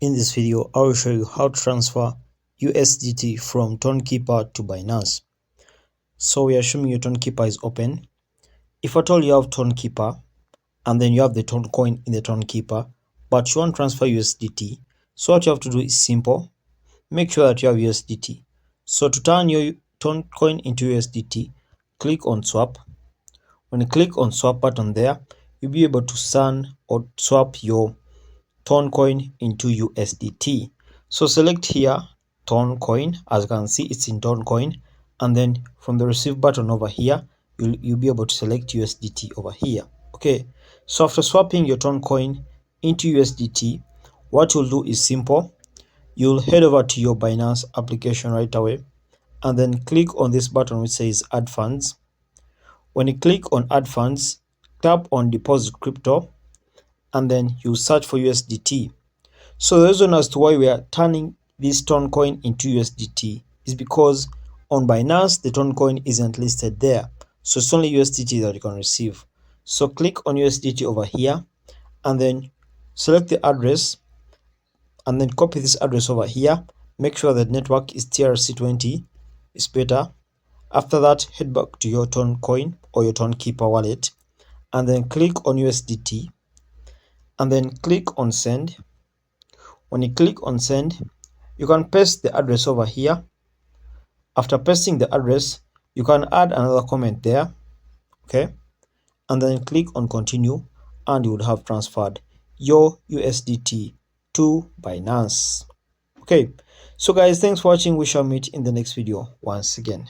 In this video, I will show you how to transfer USDT from Tonkeeper to Binance. So we are assuming your Tonkeeper is open. If at all you have Tonkeeper and then you have the Toncoin in the Tonkeeper, but you want to transfer USDT, so what you have to do is simple. Make sure that you have USDT. So to turn your Toncoin into USDT, click on swap. When you click on swap button there, you'll be able to send or swap your Toncoin into USDT. So select here Toncoin. As you can see, it's in Toncoin, and then from the receive button over here, you'll be able to select USDT over here. Okay, so after swapping your Toncoin into USDT, what you'll do is simple. You'll head over to your Binance application right away, and then click on this button which says add funds. When you click on add funds, tap on deposit crypto, and then you search for USDT. So the reason as to why we are turning this Toncoin into USDT is because on Binance the Toncoin isn't listed there, so it's only USDT that you can receive. So click on USDT over here, and then select the address, and then copy this address over here. Make sure that network is TRC20 is better. After that, head back to your Toncoin or your Tonkeeper wallet, and then click on USDT, and then click on send. When you click on send, you can paste the address over here. After pasting the address, you can add another comment there, okay, and then click on continue, and you would have transferred your USDT to Binance. Okay, so guys, thanks for watching. We shall meet in the next video once again.